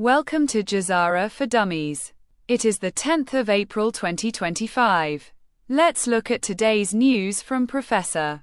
Welcome to GESARA for Dummies. It is the 10th of April 2025. Let's look at today's news from Professor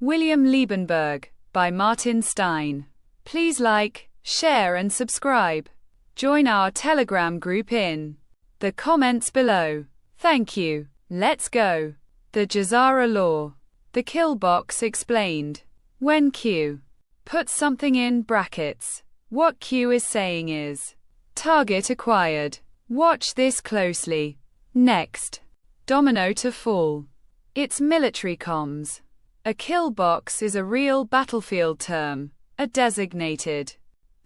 William Liebenberg by Martin Stein. Please like, share and subscribe. Join our Telegram group in the comments below. Thank you. Let's go. The GESARA law. The killbox explained. When Q puts something in brackets, what Q is saying is target acquired. Watch this closely. Next. Domino to fall. It's military comms. A killbox is a real battlefield term, a designated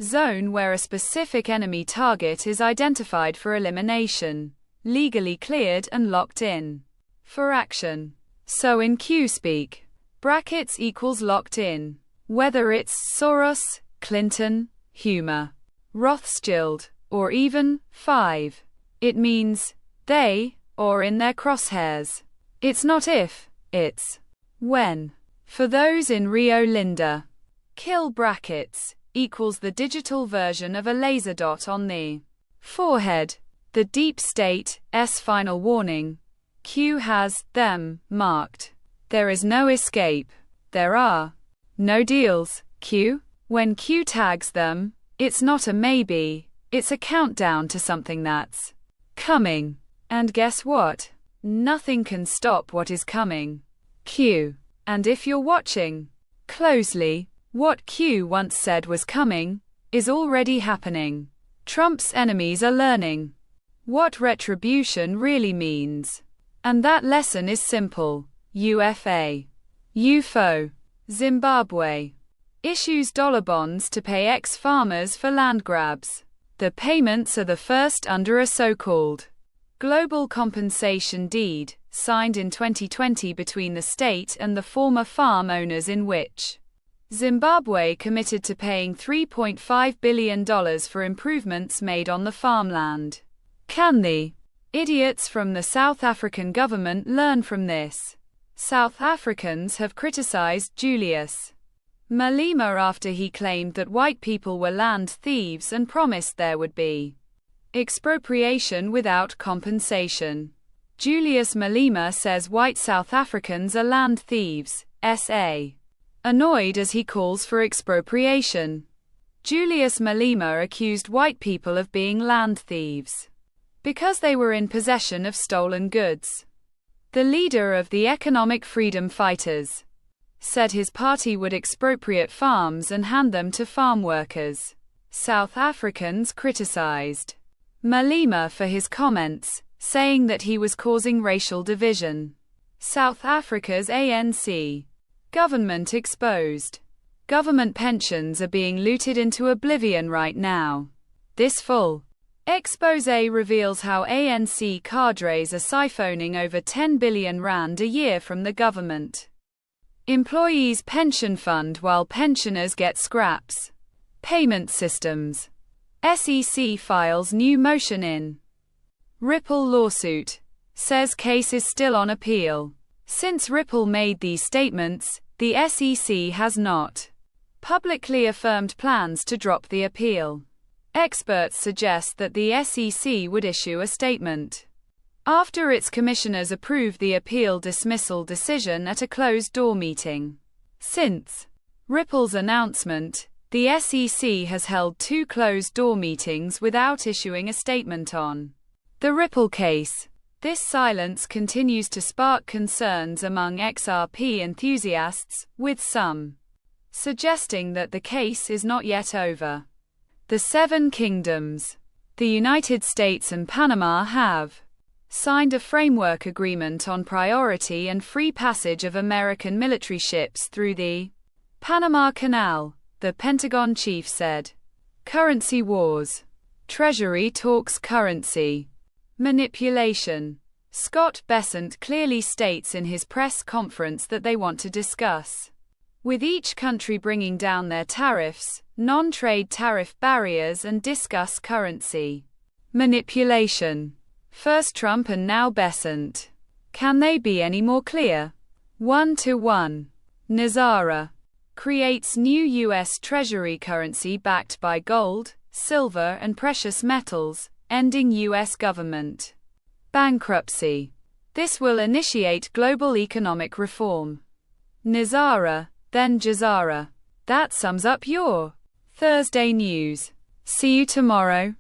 zone where a specific enemy target is identified for elimination, legally cleared and locked in for action. So in Q speak, brackets equals locked in. Whether it's Soros, Clinton, Humer, Rothschild, or even 5. It means they are in their crosshairs. It's not if, it's when. For those in Rio Linda, kill brackets equals the digital version of a laser dot on the forehead. The deep state's final warning. Q has them marked. There is no escape. There are no deals. Q. When Q tags them, it's not a maybe, it's a countdown to something that's coming. And guess what? Nothing can stop what is coming. Q. And if you're watching closely, what Q once said was coming is already happening. Trump's enemies are learning what retribution really means. And that lesson is simple. UFO. Zimbabwe issues dollar bonds to pay ex-farmers for land grabs. The payments are the first under a so-called global compensation deed, signed in 2020 between the state and the former farm owners, in which Zimbabwe committed to paying $3.5 billion for improvements made on the farmland. Can the idiots from the South African government learn from this? South Africans have criticized Julius Malema after he claimed that white people were land thieves and promised there would be expropriation without compensation. Julius Malema says white South Africans are land thieves, annoyed as he calls for expropriation. Julius Malema accused white people of being land thieves because they were in possession of stolen goods. The leader of the Economic Freedom Fighters said his party would expropriate farms and hand them to farm workers. South Africans criticized Malema for his comments, saying that he was causing racial division. South Africa's ANC government exposed. Government pensions are being looted into oblivion right now. This full expose reveals how ANC cadres are siphoning over 10 billion rand a year from the government employees' pension fund while pensioners get scraps. Payment systems. SEC files new motion in Ripple lawsuit. Says case is still on appeal. Since Ripple made these statements, the SEC has not publicly affirmed plans to drop the appeal. Experts suggest that the SEC would issue a statement after its commissioners approved the appeal dismissal decision at a closed-door meeting. Since Ripple's announcement, the SEC has held 2 closed-door meetings without issuing a statement on the Ripple case. This silence continues to spark concerns among XRP enthusiasts, with some suggesting that the case is not yet over. The 7 Kingdoms. The United States and Panama have signed a framework agreement on priority and free passage of American military ships through the Panama Canal, the Pentagon chief said. Currency wars. Treasury talks currency manipulation. Scott Bessent clearly states in his press conference that they want to discuss with each country bringing down their tariffs, non-trade tariff barriers, and discuss currency manipulation. First Trump and now Bessent. Can they be any more clear? 1-to-1. NESARA creates new U.S. Treasury currency backed by gold, silver and precious metals, ending U.S. government bankruptcy. This will initiate global economic reform. NESARA, then GESARA. That sums up your Thursday news. See you tomorrow.